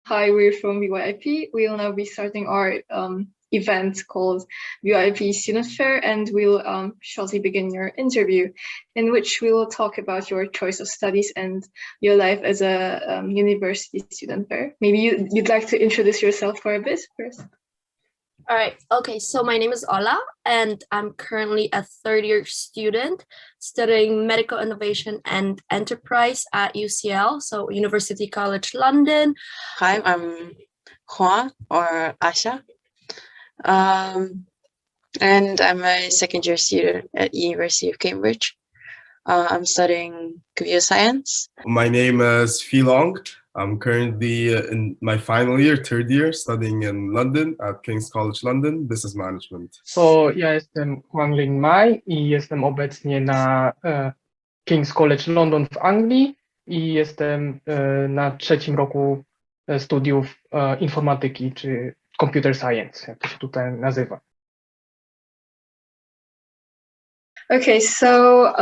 Hi, we're from VYIP. We will now be starting our event called VYIP Student Fair, and we'll shortly begin your interview, in which we will talk about your choice of studies and your life as a university student there. Maybe you'd like to introduce yourself for a bit first. All right. Okay. So my name is Ola, and I'm currently a third-year student studying medical innovation and enterprise at UCL, so University College London. Hi, I'm Hoang or Asha, and I'm a second-year student at University of Cambridge. I'm studying computer science. My name is Phuong. I'm currently in my final year, third year, studying in London at King's College London, Business Management. So ja jestem Linh Mai i jestem obecnie na King's College London w Anglii i jestem na trzecim roku studiów informatyki czy computer science, jak to się tutaj nazywa. Okay, so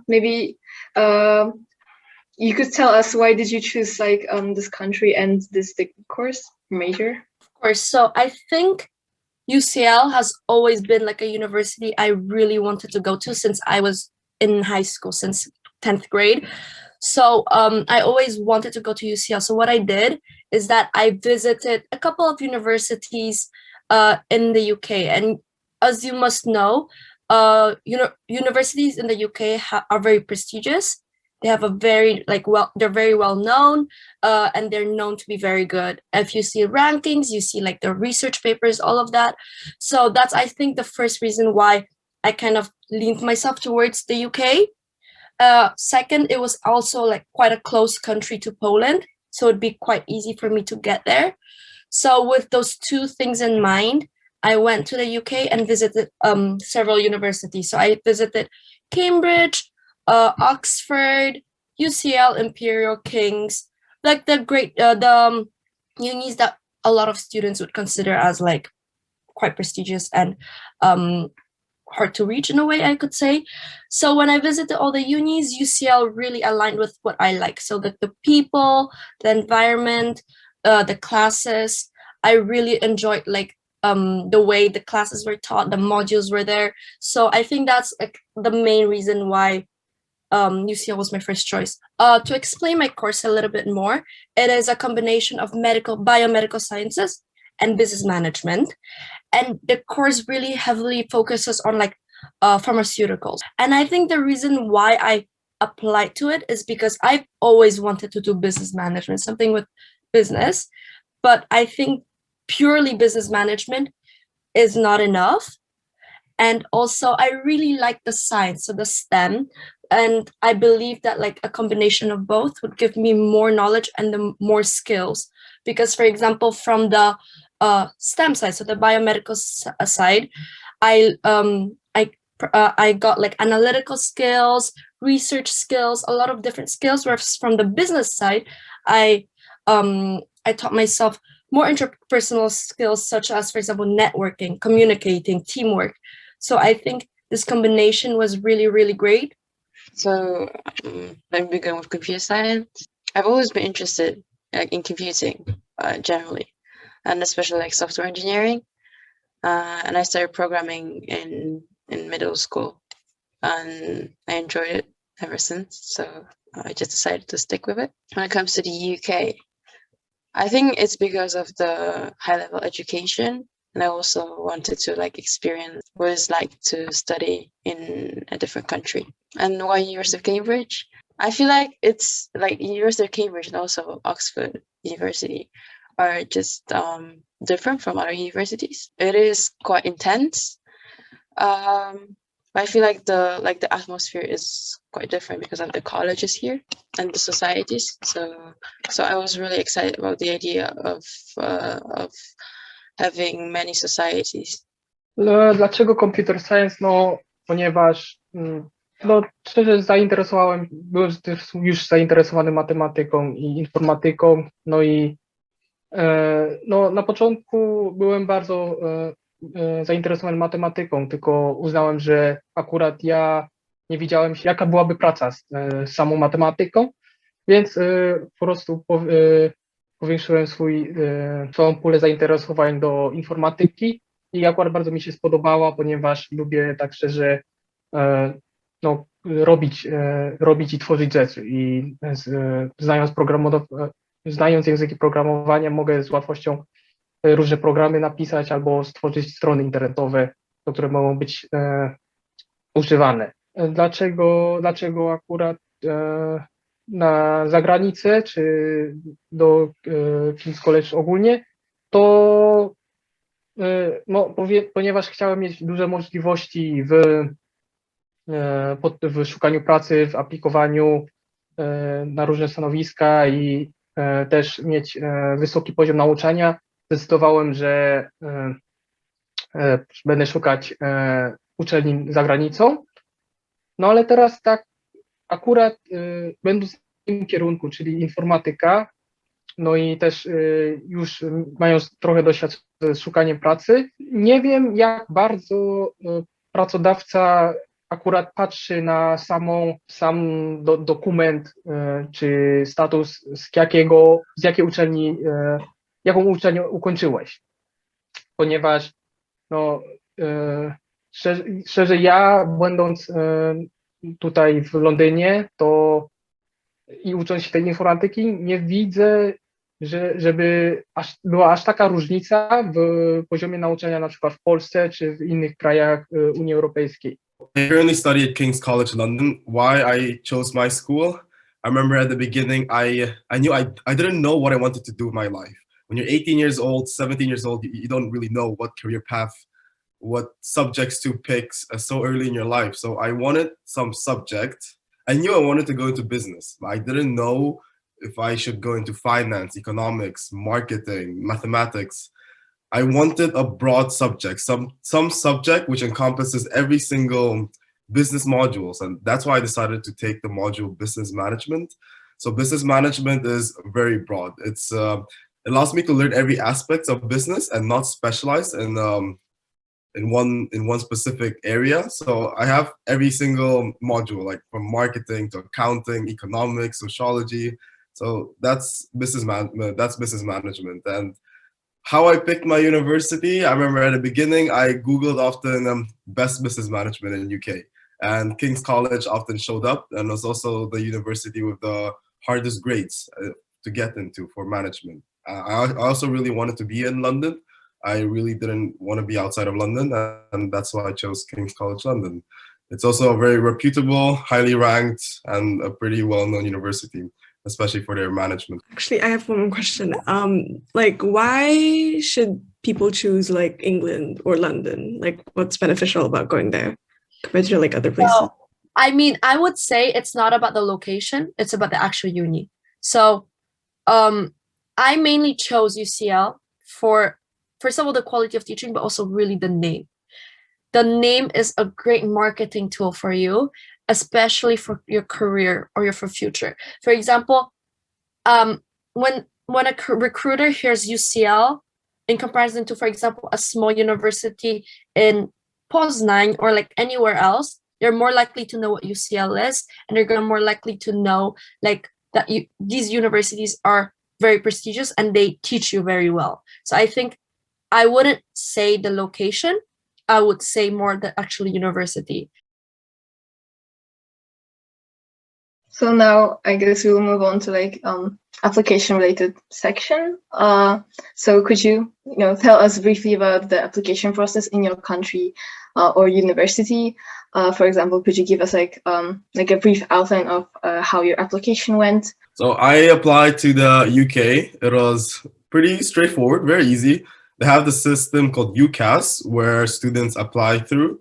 maybe you could tell us, why did you choose this country and this course major? Of course. So I think UCL has always been like a university I really wanted to go to since I was in high school, since 10th grade. So I always wanted to go to UCL. So what I did is that I visited a couple of universities in the UK. And as you must know, universities in the UK are very prestigious. They have a very they're very well known, and they're known to be very good. If you see rankings, you see like the research papers, all of that. So that's, I think, the first reason why I kind of leaned myself towards the UK. Second, it was also like quite a close country to Poland, so it'd be quite easy for me to get there. So with those two things in mind, I went to the UK and visited several universities. So I visited Cambridge, Oxford, UCL, Imperial, King's, like the great unis that a lot of students would consider as like quite prestigious and hard to reach in a way, I could say. So when I visited all the unis, UCL really aligned with what I like. So that the people, the environment, the classes, I really enjoyed like the way the classes were taught, the modules were there. So I think that's like the main reason why UCL was my first choice. To explain my course a little bit more, it is a combination of biomedical sciences and business management. And the course really heavily focuses on like pharmaceuticals. And I think the reason why I applied to it is because I've always wanted to do business management, something with business. But I think purely business management is not enough. And also I really like the science, so the STEM. And I believe that like a combination of both would give me more knowledge and more skills. Because, for example, from the STEM side, so the biomedical side, I got like analytical skills, research skills, a lot of different skills. Whereas from the business side, I taught myself more interpersonal skills, such as, for example, networking, communicating, teamwork. So I think this combination was really, really great. So I'm beginning with computer science. I've always been interested in computing generally, and especially like software engineering. And I started programming in middle school, and I enjoyed it ever since. So I just decided to stick with it. When it comes to the UK, I think it's because of the high-level education, and I also wanted to like experience what it's like to study in a different country. And why University of Cambridge? I feel like it's like University of Cambridge and also Oxford University are just different from other universities. It is quite intense. But I feel like the atmosphere is quite different because of the colleges here and the societies. So I was really excited about the idea of having many societies. Dlaczego computer science? No, ponieważ szczerze byłem też już zainteresowany matematyką i informatyką, no i na początku byłem bardzo zainteresowany matematyką, tylko uznałem, że akurat ja nie widziałem, jaka byłaby praca z samą matematyką, więc po prostu powiększyłem swoją pulę zainteresowań do informatyki i akurat bardzo mi się spodobała, ponieważ lubię tak szczerze no, robić i tworzyć rzeczy i znając języki programowania mogę z łatwością różne programy napisać albo stworzyć strony internetowe, które mogą być używane. Dlaczego akurat na zagranicę, czy do King's College ogólnie, to ponieważ chciałem mieć duże możliwości w szukaniu pracy, w aplikowaniu na różne stanowiska i też mieć wysoki poziom nauczania, zdecydowałem, że będę szukać uczelni za granicą. No ale teraz tak akurat będąc w tym kierunku, czyli informatyka, no i też już mając trochę doświadczenia z szukaniem pracy, nie wiem jak bardzo pracodawca akurat patrzy na sam dokument czy status, z jakiej uczelni, jaką uczelnię ukończyłeś. Ponieważ no, szczerze ja będąc tutaj w Londynie i ucząc się tej informatyki, nie widzę, żeby była aż taka różnica w poziomie nauczania na przykład w Polsce czy w innych krajach Unii Europejskiej. I currently study at King's College London. Why I chose my school? I remember at the beginning, I knew I didn't know what I wanted to do with my life. When you're 18 years old, 17 years old, you don't really know what career path, what subjects to pick so early in your life. So I wanted some subject. I knew I wanted to go into business, but I didn't know if I should go into finance, economics, marketing, mathematics. I wanted a broad subject, some subject which encompasses every single business modules. And that's why I decided to take the module business management. So business management is very broad. It allows me to learn every aspect of business and not specialize in one specific area. So I have every single module, like from marketing to accounting, economics, sociology. So that's business management. And how I picked my university, I remember at the beginning, I Googled often best business management in UK. And King's College often showed up, and it was also the university with the hardest grades to get into for management. I also really wanted to be in London. I really didn't want to be outside of London, and that's why I chose King's College London. It's also a very reputable, highly ranked, and a pretty well-known university, especially for their management. Actually, I have one more question. Like, why should people choose like England or London? Like, what's beneficial about going there compared to like other places? Well, I mean, I would say it's not about the location, it's about the actual uni. So I mainly chose UCL for, first of all, the quality of teaching, but also really the name. The name is a great marketing tool for you, especially for your career or for future. For example, when a recruiter hears UCL in comparison to, for example, a small university in Poznań or like anywhere else, they're more likely to know what UCL is, and they're more likely to know like that these universities are very prestigious and they teach you very well. So I think I wouldn't say the location, I would say more the actual university. So now I guess we'll move on to like application related section. So could you tell us briefly about the application process in your country or university? For example, could you give us like a brief outline of how your application went? So I applied to the UK. It was pretty straightforward, very easy. They have the system called UCAS where students apply through.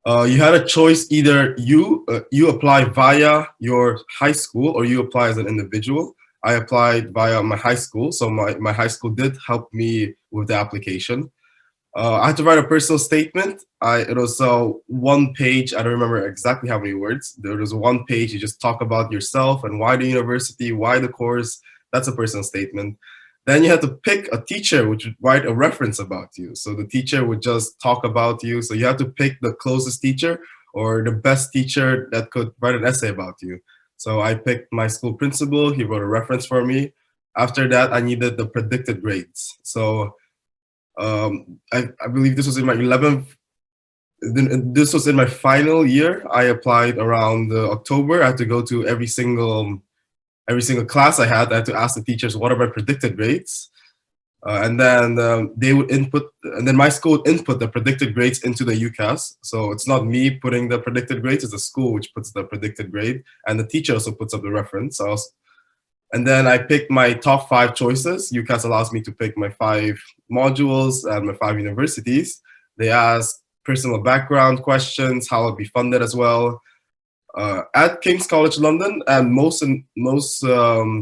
You had a choice, either you apply via your high school or you apply as an individual. I applied via my high school, so my high school did help me with the application. I had to write a personal statement. It was one page. I don't remember exactly how many words. There was one page. You just talk about yourself and why the university, why the course. That's a personal statement. Then you had to pick a teacher which would write a reference about you. So the teacher would just talk about you. So you had to pick the closest teacher or the best teacher that could write an essay about you. So I picked my school principal. He wrote a reference for me. After that, I needed the predicted grades. So I believe this was in my 11th. This was in my final year. I applied around October. I had to go to every single class I had. I had to ask the teachers what are my predicted grades, and then they would input, and then my school would input the predicted grades into the UCAS. So it's not me putting the predicted grades; it's the school which puts the predicted grade, and the teacher also puts up the reference. And then I picked my top 5 choices. UCAS allows me to pick my 5 modules and my 5 universities. They ask personal background questions, how I'll be funded as well. At King's College London and most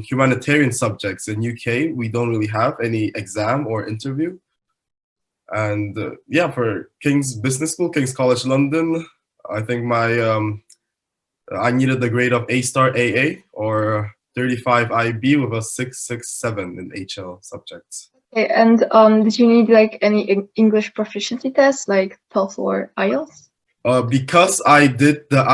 humanitarian subjects in UK, we don't really have any exam or interview. And yeah, for King's Business School, King's College London, I think I needed the grade of A star AA or 35 IB with a 667 in HL subjects. Okay, and did you need like any English proficiency tests like TOEFL or IELTS? Because I did the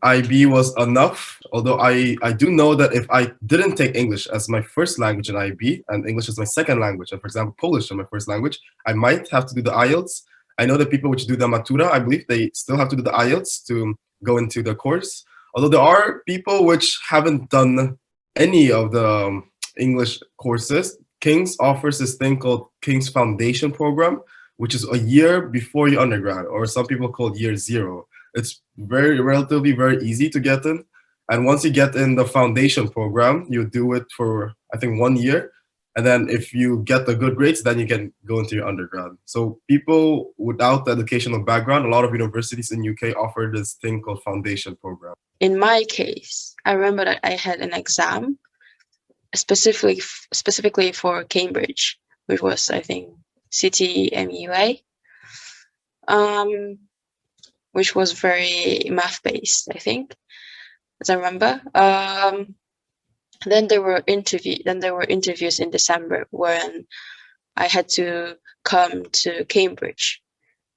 IB was enough. Although I do know that if I didn't take English as my first language in IB and English as my second language, and for example Polish is my first language, I might have to do the IELTS. I know that people which do the Matura, I believe they still have to do the IELTS to go into the course. Although there are people which haven't done any of the English courses, King's offers this thing called King's Foundation Program, which is a year before your undergrad, or some people call it year 0. It's relatively very easy to get in. And once you get in the foundation program, you do it for, I think, 1 year. And then if you get the good grades, then you can go into your undergrad. So people without the educational background, a lot of universities in UK offer this thing called foundation program. In my case, I remember that I had an exam specifically for Cambridge, which was, I think, CTMUA, which was very math based, I think, as I remember. Then there were interviews in December when I had to come to Cambridge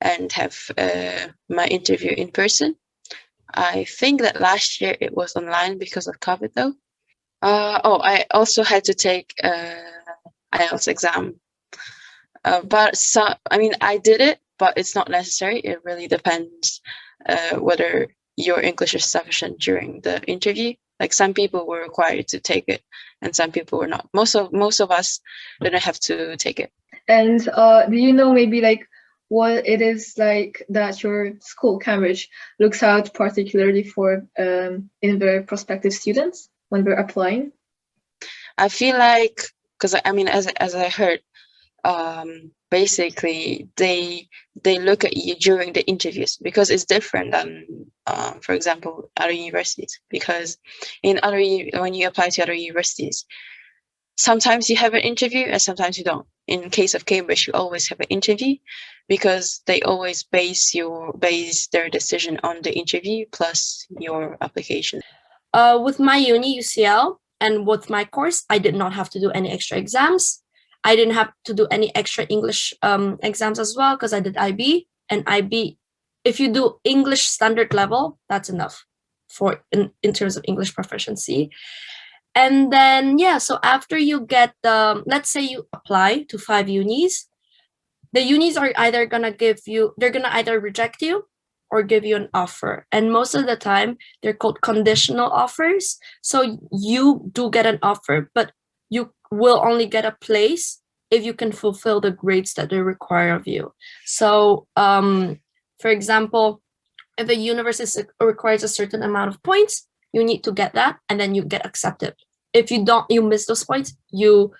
and have my interview in person. I think that last year it was online because of COVID though. I also had to take IELTS exam. I did it, but it's not necessary. It really depends whether your English is sufficient during the interview. Like some people were required to take it and some people were not. Most of us didn't have to take it. And do you know maybe like what it is like that your school, Cambridge, looks out particularly for in their prospective students when they're applying? I feel like, because I mean, as I heard, basically they look at you during the interviews, because it's different than for example other universities, because when you apply to other universities, sometimes you have an interview and sometimes you don't. In case of Cambridge, you always have an interview because they always base their decision on the interview plus your application. With my uni UCL and with my course, I did not have to do any extra exams. I didn't have to do any extra English exams as well because I did IB. And IB, if you do English standard level, that's enough for in terms of English proficiency. And then, yeah, so after you get let's say you apply to 5 unis, the unis are either they're gonna either reject you or give you an offer. And most of the time, they're called conditional offers. So you do get an offer, but you will only get a place if you can fulfill the grades that they require of you. So, for example, if the university requires a certain amount of points, you need to get that, and then you get accepted. If you don't, you miss those points, you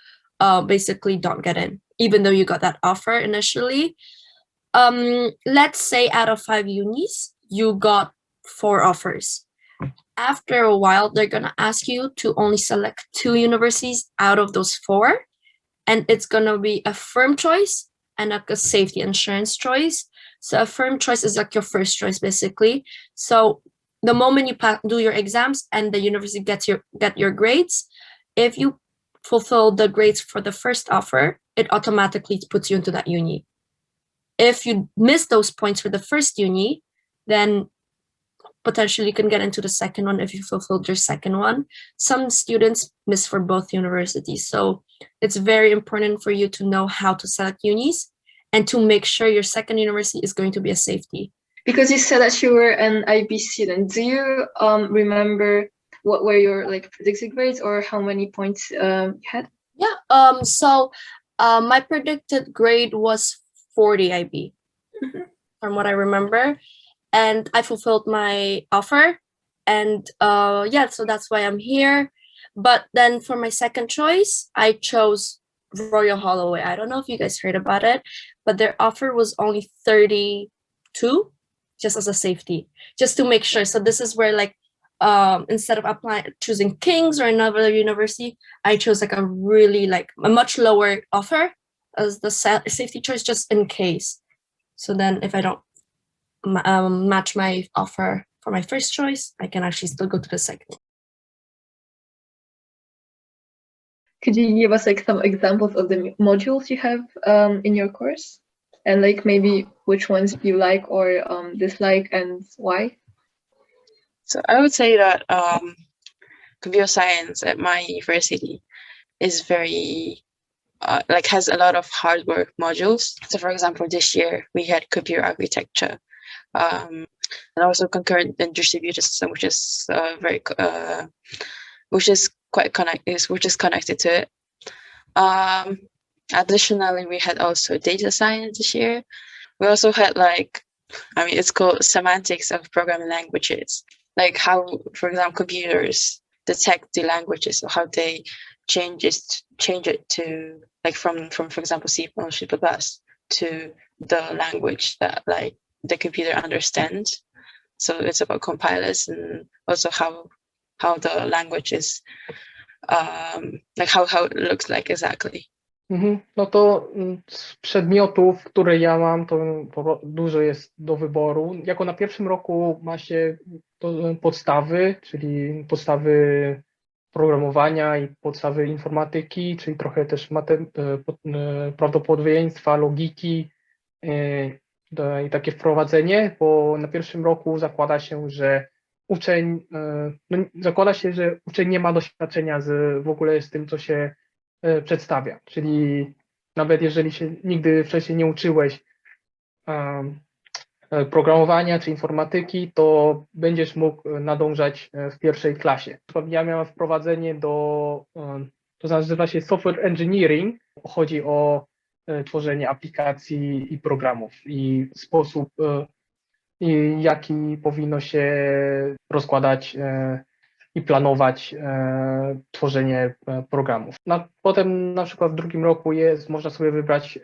basically don't get in, even though you got that offer initially. Let's say out of 5 unis, you got 4 offers. After a while, they're gonna ask you to only select 2 universities out of those 4, and it's gonna be a firm choice and like a safety insurance choice. So a firm choice is like your first choice, basically. So the moment you do your exams and the university get your grades, if you fulfill the grades for the first offer, it automatically puts you into that uni. If you miss those points for the first uni, then potentially can get into the second one if you fulfilled your second one. Some students miss for both universities. So it's very important for you to know how to select unis and to make sure your second university is going to be a safety. Because you said that you were an IB student, do you remember what were your like predicted grades or how many points you had? Yeah. So my predicted grade was 40 IB, from what I remember, and I fulfilled my offer, and yeah, so that's why I'm here. But then for my second choice, I chose Royal Holloway. I don't know if you guys heard about it, but their offer was only 32, just as a safety, just to make sure. So this is where like instead of choosing King's or another university, I chose like a really like a much lower offer as the safety choice, just in case. So then if I don't match my offer for my first choice, I can actually still go to the second. Could you give us like some examples of the modules you have in your course, and like maybe which ones you like or dislike and why? So I would say that computer science at my university is very like has a lot of hard work modules. So for example, this year we had computer architecture, and also concurrent and distributed system, which is which is connected to it. Additionally, we had also data science this year. We also had it's called semantics of programming languages, like how, for example, computers detect the languages, or how they change it to like from for example C or C++ to the language that like the computer understands. So it's about compilers, and also how the language is like how it looks like exactly. No to z przedmiotów, które ja mam, to dużo jest do wyboru. Jako na pierwszym roku ma się podstawy, czyli podstawy programowania i podstawy informatyki, czyli trochę też prawdopodobieństwa, logiki i takie wprowadzenie, bo na pierwszym roku zakłada się, że uczeń nie ma doświadczenia w ogóle z tym, co się przedstawia, czyli nawet jeżeli się nigdy wcześniej nie uczyłeś programowania czy informatyki, to będziesz mógł nadążać w pierwszej klasie. Ja miałem wprowadzenie to nazywa się software engineering. Chodzi o tworzenie aplikacji i programów i sposób, jaki powinno się rozkładać i planować tworzenie programów. Potem na przykład w drugim roku można sobie wybrać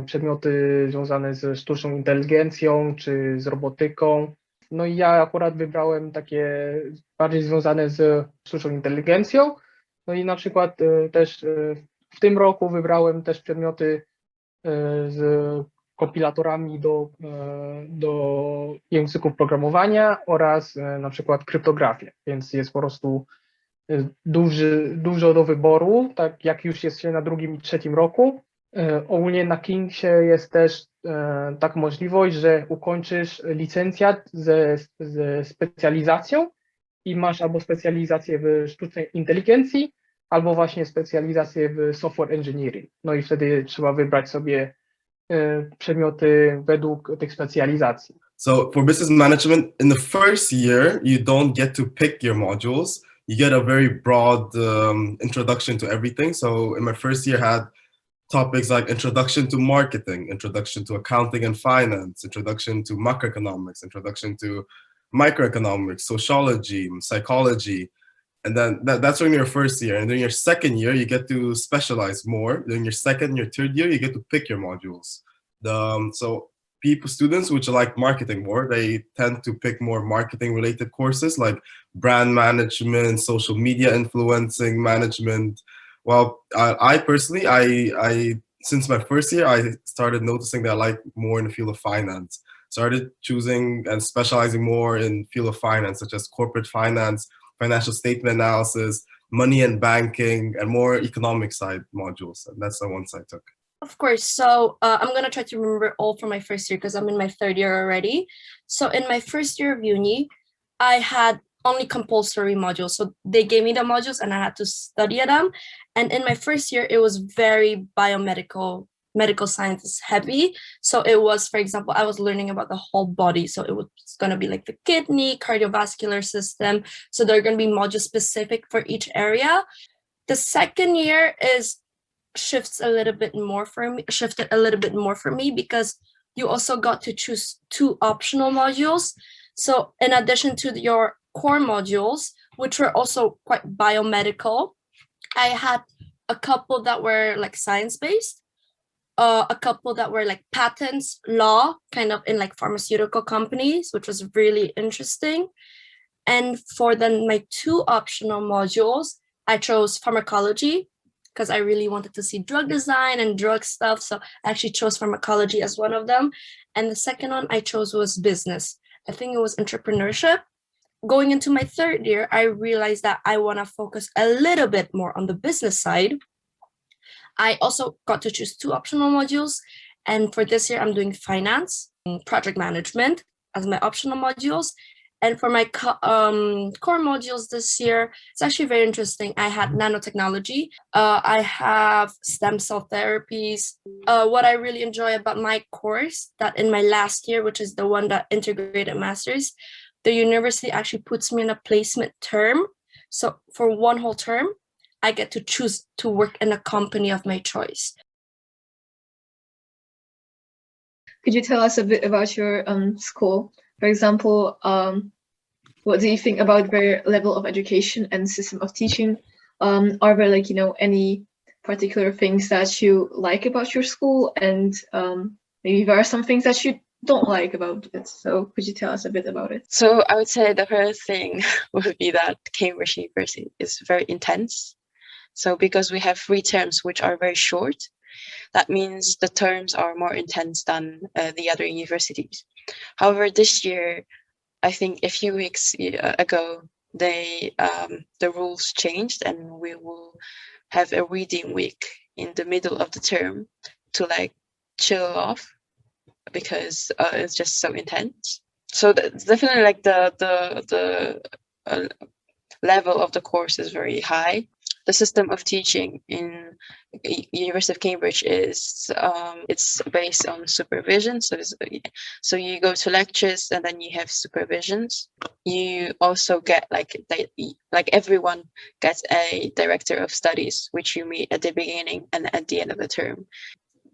przedmioty związane ze sztuczną inteligencją czy z robotyką. No i ja akurat wybrałem takie bardziej związane z sztuczną inteligencją. No i na przykład też w tym roku wybrałem też przedmioty z kompilatorami do języków programowania oraz na przykład kryptografię, więc jest po prostu dużo do wyboru, tak jak już jest się na drugim i trzecim roku. Ogólnie na Kingsie jest też taka możliwość, że ukończysz licencjat ze specjalizacją i masz albo specjalizację w sztucznej inteligencji, albo właśnie specjalizację w software engineering. No i wtedy trzeba wybrać sobie przedmioty według tych specjalizacji. So for business management, in the first year, you don't get to pick your modules. You get a very broad introduction to everything. So in my first year, I had topics like introduction to marketing, introduction to accounting and finance, introduction to macroeconomics, introduction to microeconomics, sociology, psychology. And then that's during your first year. And then your second year, you get to specialize more. Then your second, your third year, you get to pick your modules. So students which like marketing more, they tend to pick more marketing related courses like brand management, social media influencing management. Well, I personally, I since my first year, I started noticing that I like more in the field of finance. Started choosing and specializing more in field of finance, such as corporate finance, financial statement analysis, money and banking, and more economic side modules. And that's the ones I took. Of course. So I'm going to try to remember all from my first year because I'm in my third year already. So in my first year of uni, I had only compulsory modules. So they gave me the modules and I had to study them. And in my first year, it was very medical sciences heavy. So it was, for example, I was learning about the whole body. So it was going to be like the kidney, cardiovascular system. So there are going to be modules specific for each area. The second year shifted a little bit more for me because you also got to choose 2 optional modules. So in addition to your core modules, which were also quite biomedical, I had a couple that were like science-based, a couple that were like patents, law, kind of in like pharmaceutical companies, which was really interesting. And for my 2 optional modules, I chose pharmacology because I really wanted to see drug design and drug stuff. So I actually chose pharmacology as one of them. And the second one I chose was business. I think it was entrepreneurship. Going into my 3rd year, I realized that I want to focus a little bit more on the business side. I also got to choose 2 optional modules. And for this year, I'm doing finance and project management as my optional modules. And for my core modules this year, it's actually very interesting. I had nanotechnology. I have stem cell therapies. What I really enjoy about my course, that in my last year, which is the one that integrated masters, the university actually puts me in a placement term. So for 1 whole term, I get to choose to work in a company of my choice. Could you tell us a bit about your school? For example, what do you think about their level of education and system of teaching? Are there like, any particular things that you like about your school, and maybe there are some things that you don't like about it? So could you tell us a bit about it? So I would say the first thing would be that Cambridge University is very intense. So because we have 3 terms which are very short, that means the terms are more intense than the other universities. However, this year, I think a few weeks ago, the rules changed, and we will have a reading week in the middle of the term to like chill off because it's just so intense. So it's definitely like the level of the course is very high. The system of teaching in University of Cambridge is it's based on supervision. So you go to lectures and then you have supervisions. You also get like everyone gets a director of studies, which you meet at the beginning and at the end of the term.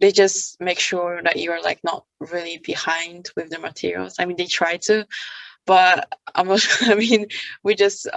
They just make sure that you're like not really behind with the materials. I mean, they try to, but I'm not sure. I mean, we just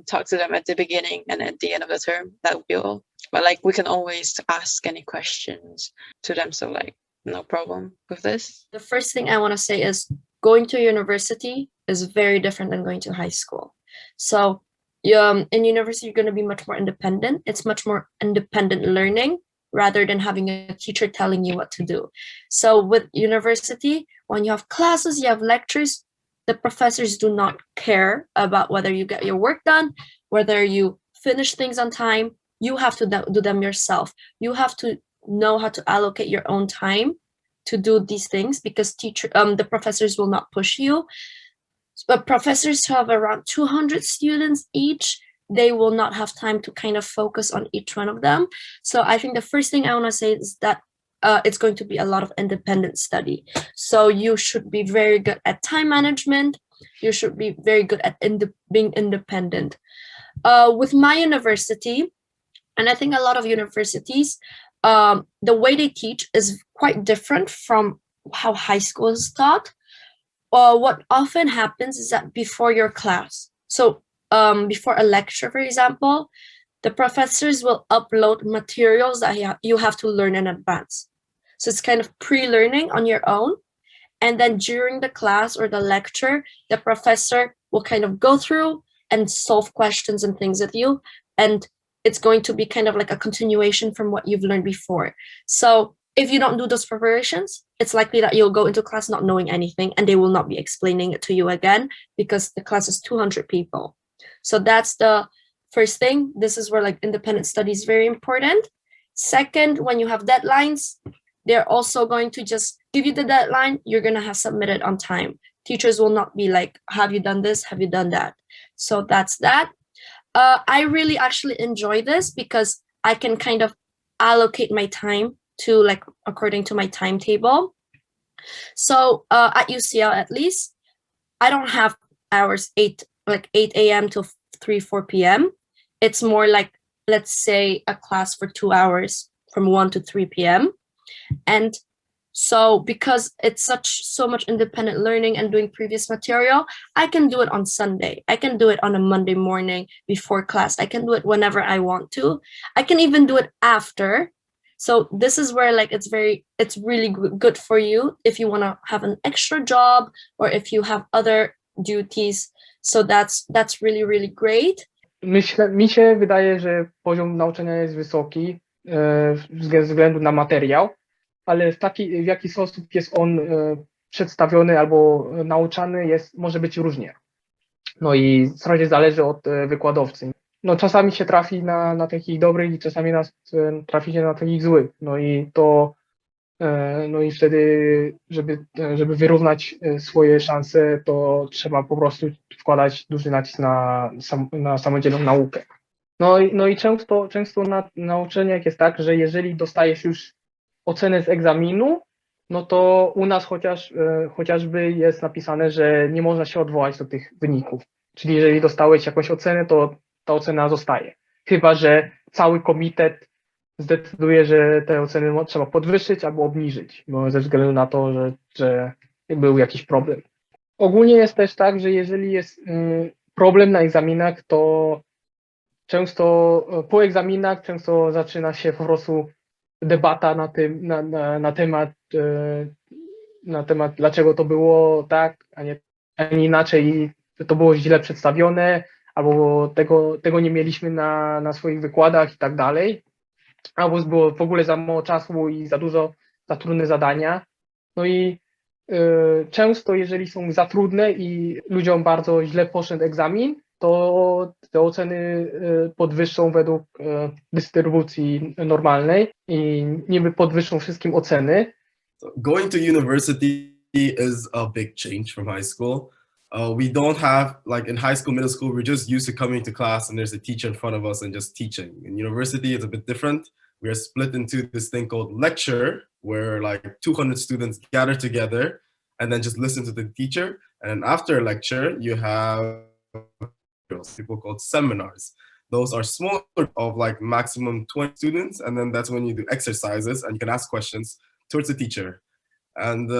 talk to them at the beginning and at the end of the term. That would be all. But like, we can always ask any questions to them. So like, no problem with this. The first thing I want to say is going to university is very different than going to high school. So in university, you're going to be much more independent. It's much more independent learning rather than having a teacher telling you what to do. So with university, when you have classes, you have lectures, the professors do not care about whether you get your work done, whether you finish things on time. You have to do them yourself. You have to know how to allocate your own time to do these things because the professors will not push you. But professors have around 200 students each. They will not have time to kind of focus on each one of them. So I think the first thing I want to say is that it's going to be a lot of independent study. So you should be very good at time management. You should be very good at being independent. With my university, and I think a lot of universities, the way they teach is quite different from how high school is taught. What often happens is that before your class, so before a lecture, for example, the professors will upload materials that you have to learn in advance. So it's kind of pre-learning on your own. And then during the class or the lecture, the professor will kind of go through and solve questions and things with you. And it's going to be kind of like a continuation from what you've learned before. So if you don't do those preparations, it's likely that you'll go into class not knowing anything and they will not be explaining it to you again because the class is 200 people. So that's the first thing. This is where like independent study is very important. Second, when you have deadlines, they're also going to just give you the deadline. You're going to have submitted on time. teachers will not be like, have you done this, have you done that? So that's that. I really actually enjoy this because I can kind of allocate my time to like according to my timetable. So at UCL at least, I don't have hours 8 a.m. to 4 p.m. It's more like, let's say, a class for 2 hours from 1 to 3 p.m. And so because it's so much independent learning and doing previous material, I can do it on Sunday. I can do it on a Monday morning before class. I can do it whenever I want to. I can even do it after. So this is where like it's really good for you if you want to have an extra job or if you have other duties. So that's really, really great. Mi się wydaje, że poziom nauczania jest wysoki ze względu na materiał, ale w jaki sposób jest on przedstawiony albo nauczany może być różnie. No i w zasadzie zależy od wykładowcy. No czasami się trafi na takich dobrych i czasami trafi się na takich złych. No i wtedy, żeby wyrównać swoje szanse, to trzeba po prostu wkładać duży nacisk na samodzielną naukę. No i często na uczelniach jest tak, że jeżeli dostajesz już ocenę z egzaminu, no to u nas chociażby jest napisane, że nie można się odwołać do tych wyników. Czyli jeżeli dostałeś jakąś ocenę, to ta ocena zostaje. Chyba że cały komitet zdecyduje, że te oceny trzeba podwyższyć albo obniżyć, bo ze względu na to, że był jakiś problem. Ogólnie jest też tak, że jeżeli jest problem na egzaminach, to po egzaminach często zaczyna się po prostu debata na temat dlaczego to było tak, a nie inaczej, to było źle przedstawione, albo tego nie mieliśmy na swoich wykładach i tak dalej, albo było w ogóle za mało czasu i za trudne zadania. No i często jeżeli są za trudne i ludziom bardzo źle poszedł egzamin, to te oceny podwyższą według dystrybucji normalnej i niby podwyższą wszystkim oceny. Going to university is a big change from high school. We don't have, like in high school, middle school, we're just used to coming to class and there's a teacher in front of us and just teaching. In university, it's a bit different. We are split into this thing called lecture, where like 200 students gather together and then just listen to the teacher. And after a lecture, you have people called seminars. Those are smaller, of like maximum 20 students, and then that's when you do exercises and you can ask questions towards the teacher. And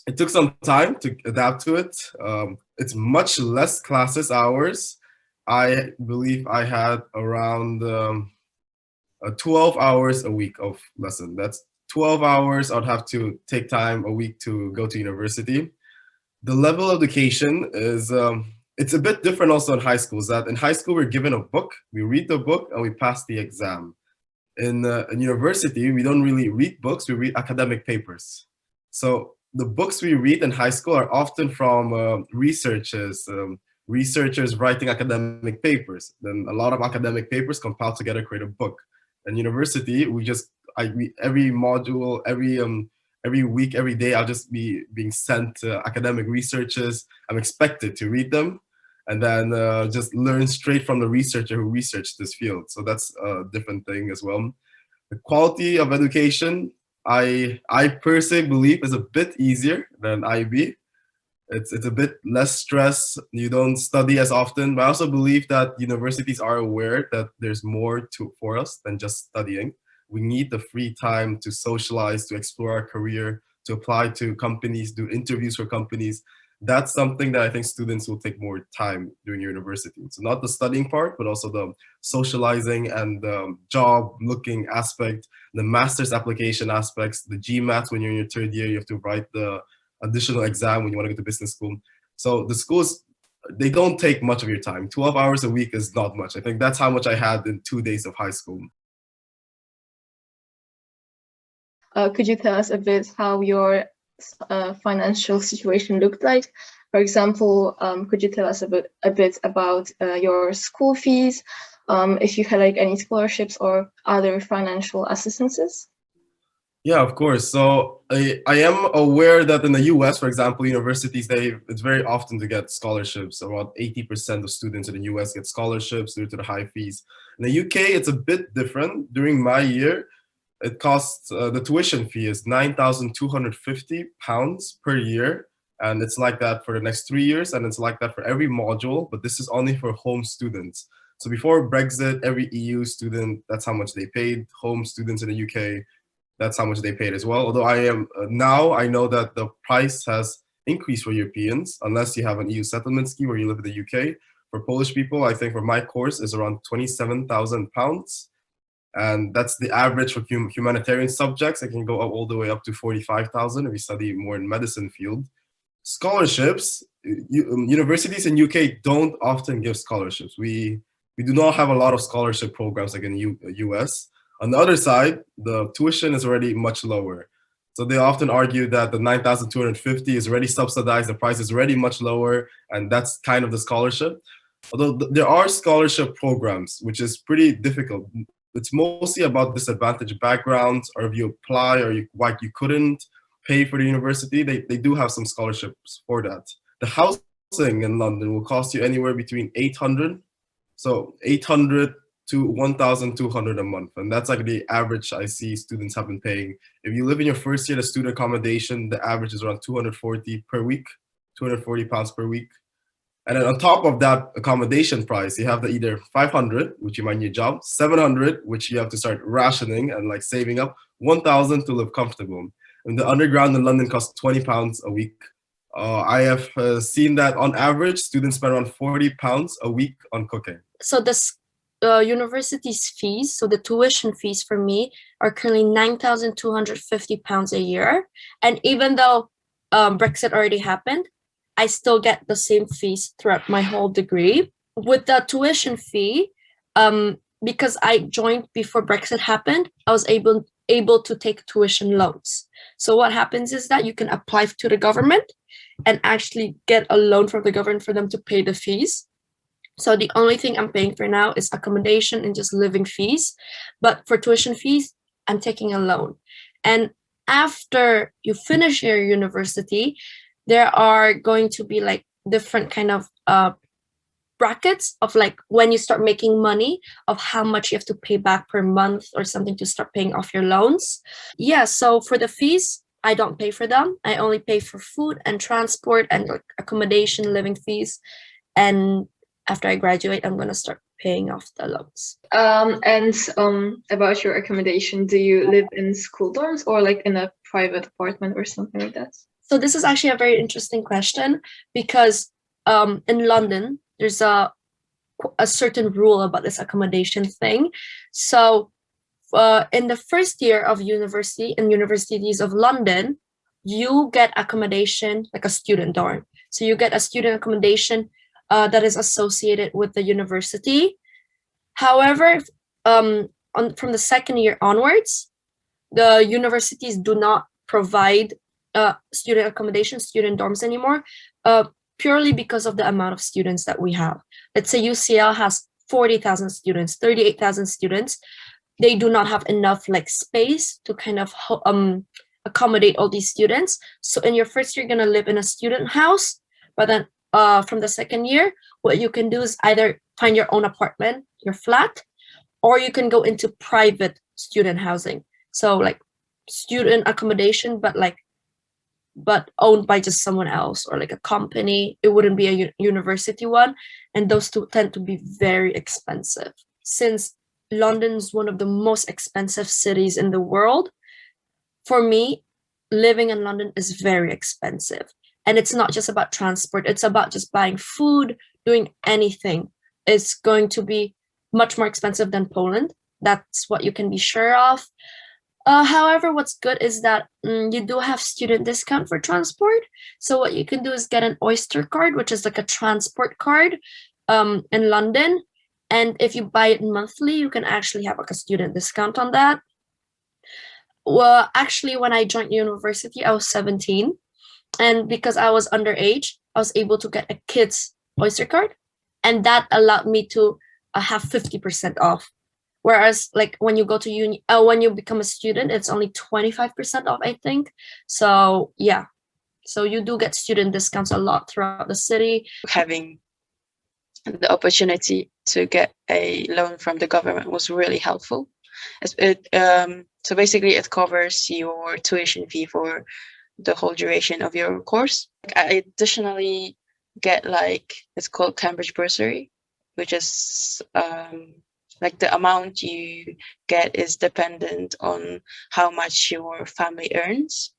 it took some time to adapt to it. It's much less classes hours. I believe I had around 12 hours a week of lesson. That's 12 hours I'd have to take time a week to go to university. The level of education is it's a bit different also in high school. Is that in high school we're given a book, we read the book and we pass the exam. In university we don't really read books, we read academic papers. So the books we read in high school are often from researchers writing academic papers. Then a lot of academic papers compiled together create a book. In university every module, every week, every day, I'll just be being sent academic researches. I'm expected to read them and then just learn straight from the researcher who researched this field. So that's a different thing as well. The quality of education, I personally believe is a bit easier than IB. It's a bit less stress. You don't study as often, but I also believe that universities are aware that there's more for us than just studying. We need the free time to socialize, to explore our career, to apply to companies, do interviews for companies. That's something that I think students will take more time during university. So not the studying part, but also the socializing and the job looking aspect, the master's application aspects, the GMAT when you're in your third year, you have to write the additional exam when you want to go to business school. So the schools, they don't take much of your time. 12 hours a week is not much. I think that's how much I had in 2 days of high school. Could you tell us a bit how your financial situation looked like? For example, could you tell us a bit about your school fees, if you had like any scholarships or other financial assistances? Yeah, of course. So I am aware that in the US, for example, universities, it's very often to get scholarships. About 80% of students in the US get scholarships due to the high fees. In the UK, it's a bit different. During my year, it costs the tuition fee is £9,250 per year, and it's like that for the next 3 years, and it's like that for every module. But this is only for home students. So before Brexit, every EU student, that's how much they paid. Home students in the UK, that's how much they paid as well. Although I am now I know that the price has increased for Europeans, unless you have an EU settlement scheme or you live in the UK. For Polish people, I think for my course is around £27,000, and that's the average for humanitarian subjects. It can go up all the way up to 45,000 if you study more in medicine field. Scholarships, universities in UK don't often give scholarships. We do not have a lot of scholarship programs like in US. On the other side, the tuition is already much lower. So they often argue that the 9,250 is already subsidized, the price is already much lower, and that's kind of the scholarship. Although there are scholarship programs, which is pretty difficult. It's mostly about disadvantaged backgrounds, or if you apply or why you couldn't pay for the university, they do have some scholarships for that. The housing in London will cost you anywhere between 800 to 1,200 a month. And that's like the average I see students have been paying. If you live in your first year, the student accommodation, the average is around 240 per week, £240 per week. And then on top of that accommodation price, you have the either 500, which you might need a job, 700, which you have to start rationing and like saving up, 1,000 to live comfortable. And the underground in London costs £20 a week. I have seen that on average, students spend around £40 a week on cooking. So the university's fees, so the tuition fees for me are currently £9,250 a year. And even though Brexit already happened, I still get the same fees throughout my whole degree. With the tuition fee, because I joined before Brexit happened, I was able to take tuition loans. So what happens is that you can apply to the government and actually get a loan from the government for them to pay the fees. So the only thing I'm paying for now is accommodation and just living fees. But for tuition fees, I'm taking a loan. And after you finish your university, there are going to be like different kind of brackets of like when you start making money of how much you have to pay back per month or something to start paying off your loans. Yeah, so for the fees, I don't pay for them. I only pay for food and transport and like accommodation, living fees. And after I graduate, I'm going to start paying off the loans. And about your accommodation, do you live in school dorms or like in a private apartment or something like that? So this is actually a very interesting question because in London, there's a certain rule about this accommodation thing. So in the first year of university in universities of London, you get accommodation like a student dorm. So you get a student accommodation that is associated with the university. However, from the second year onwards, the universities do not provide student accommodation, student dorms anymore, purely because of the amount of students that we have. Let's say UCL has 40,000 students, 38,000 students. They do not have enough like space to kind of accommodate all these students. So in your first year, you're going to live in a student house, but then from the second year, what you can do is either find your own apartment, your flat, or you can go into private student housing. So like student accommodation, but owned by just someone else or like a company. It wouldn't be a university one. And those two tend to be very expensive. Since London's one of the most expensive cities in the world, for me, living in London is very expensive. And it's not just about transport. It's about just buying food, doing anything. It's going to be much more expensive than Poland. That's what you can be sure of. However, what's good is that you do have student discount for transport. So what you can do is get an Oyster card, which is like a transport card in London. And if you buy it monthly, you can actually have like a student discount on that. Well, actually, when I joined university, I was 17. And because I was underage, I was able to get a kid's Oyster card. And that allowed me to have 50% off Whereas like when you go to uni, when you become a student, it's only 25% off, I think. So yeah, so you do get student discounts a lot throughout the city. Having the opportunity to get a loan from the government was really helpful. So basically it covers your tuition fee for the whole duration of your course. I additionally get like, it's called Cambridge bursary, which is like the amount you get is dependent on how much your family earns.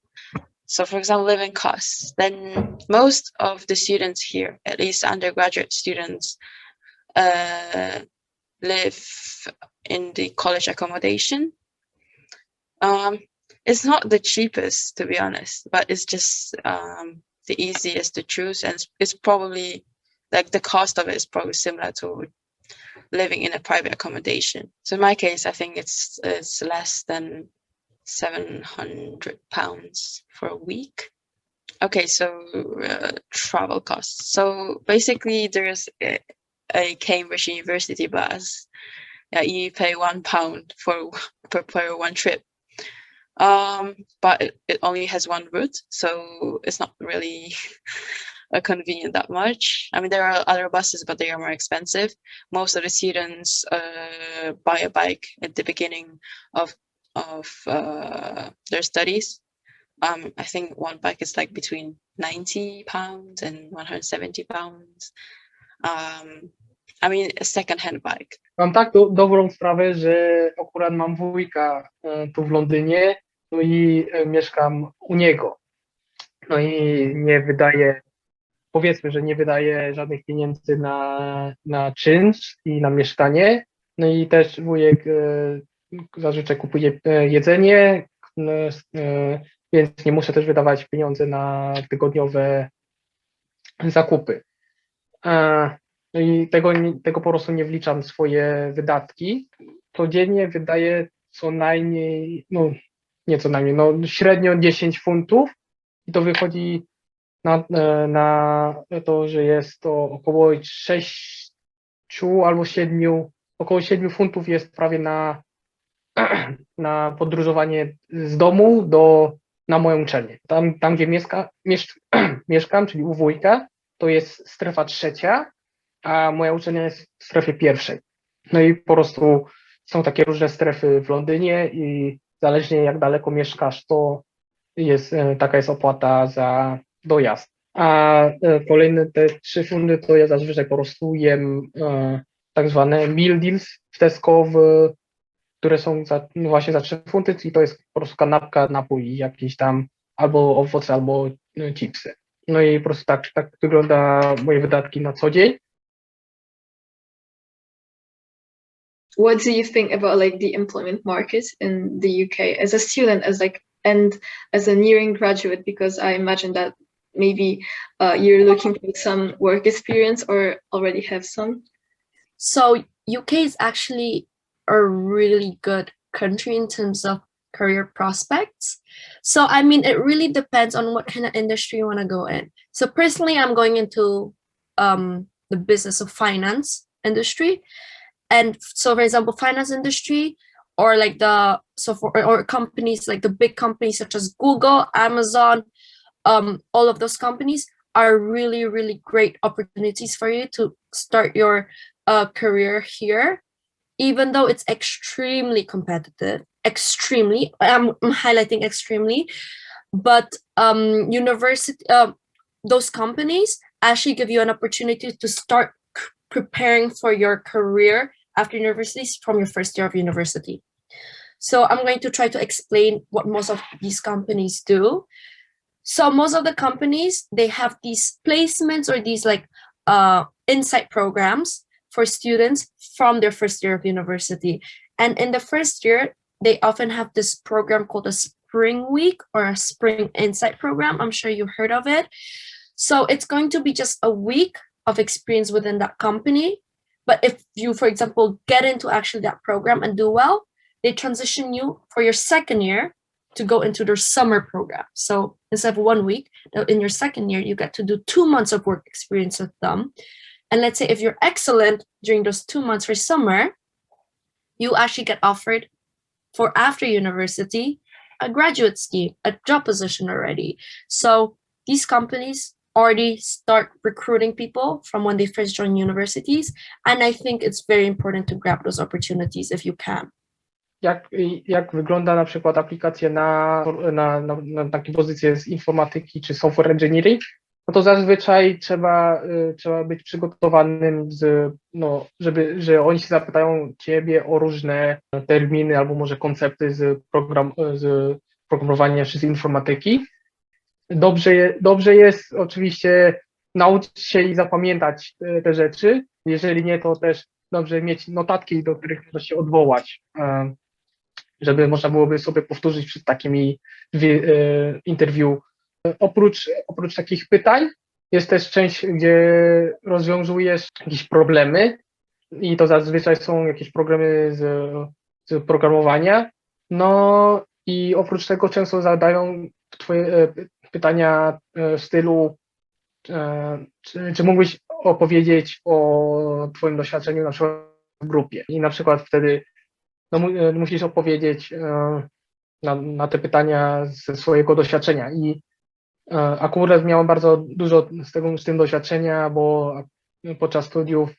So for example, living costs, then most of the students here, at least undergraduate students, live in the college accommodation. It's not the cheapest, to be honest, but it's just the easiest to choose, and it's probably like the cost of it is probably similar to living in a private accommodation. So in my case, I think it's less than £700 for a week. Okay, so travel costs. So basically, there's a Cambridge University bus. You pay £1 per one trip. But it only has one route, so it's not really convenient that much. I mean, there are other buses, but they are more expensive. Most of the students buy a bike at the beginning of their studies. I think one bike is like between £90 and £170. I mean, a second-hand bike. Mam tak dobrą sprawę, że akurat mam wujka tu w Londynie, no i mieszkam u niego. No i nie wydaję, powiedzmy, że nie wydaję żadnych pieniędzy na czynsz i na mieszkanie. No i też wujek zazwyczaj kupuje jedzenie, więc nie muszę też wydawać pieniędzy na tygodniowe zakupy. No i tego po prostu nie wliczam w swoje wydatki. Codziennie wydaję co najmniej, no nie co najmniej, no średnio 10 funtów i to wychodzi na to, że jest to około 6 albo 7, około 7 funtów jest prawie na podróżowanie z domu na moją uczelnię. Tam gdzie mieszkam, czyli u wujka, to jest strefa 3, a moja uczelnia jest w strefie 1. No i po prostu są takie różne strefy w Londynie i zależnie jak daleko mieszkasz, to taka jest opłata za dojazd. A kolejne te 3 funty to ja zazwyczaj po prostu jem tak zwane meal deals w Tesco, które są właśnie za 3 funty, i to jest po prostu kanapka, napój jakiś tam, albo owoce, albo chipsy. No i po prostu tak wygląda moje wydatki na co dzień. What do you think about like the employment market in the UK as a student, and as a nearing graduate? Because I imagine that maybe you're looking for some work experience or already have some. So UK is actually a really good country in terms of career prospects. So I mean, it really depends on what kind of industry you want to go in. So personally, I'm going into the business of finance industry. And so, for example, finance industry, or like or companies like the big companies such as Google, Amazon, all of those companies are really, really great opportunities for you to start your career here, even though it's extremely competitive. Extremely, I'm highlighting extremely, but those companies actually give you an opportunity to start preparing for your career after university from your first year of university. So I'm going to try to explain what most of these companies do. So most of the companies, they have these placements or these like insight programs for students from their first year of university. And in the first year, they often have this program called a Spring Week or a Spring Insight program. I'm sure you've heard of it. So it's going to be just a week of experience within that company. But if you, for example, get into actually that program and do well, they transition you for your second year to go into their summer program. So instead of 1 week, in your second year, you get to do 2 months of work experience with them. And let's say if you're excellent during those 2 months for summer, you actually get offered for after university a graduate scheme, a job position already. So these companies already start recruiting people from when they first join universities, and I think it's very important to grab those opportunities if you can. Jak wygląda na przykład aplikacja na takie pozycje z informatyki czy software engineering, no to zazwyczaj trzeba być przygotowanym, że oni się zapytają ciebie o różne terminy albo może koncepty z programowania czy z informatyki. Dobrze jest oczywiście nauczyć się i zapamiętać te rzeczy. Jeżeli nie, to też dobrze mieć notatki, do których można się odwołać, żeby można byłoby sobie powtórzyć przed takimi interview. Oprócz takich pytań jest też część, gdzie rozwiązujesz jakieś problemy i to zazwyczaj są jakieś problemy z programowania. No i oprócz tego często zadają twoje pytania w stylu czy mógłbyś opowiedzieć o twoim doświadczeniu na przykład w grupie i na przykład wtedy musisz opowiedzieć na te pytania ze swojego doświadczenia i akurat miałem bardzo dużo z tym doświadczenia, bo podczas studiów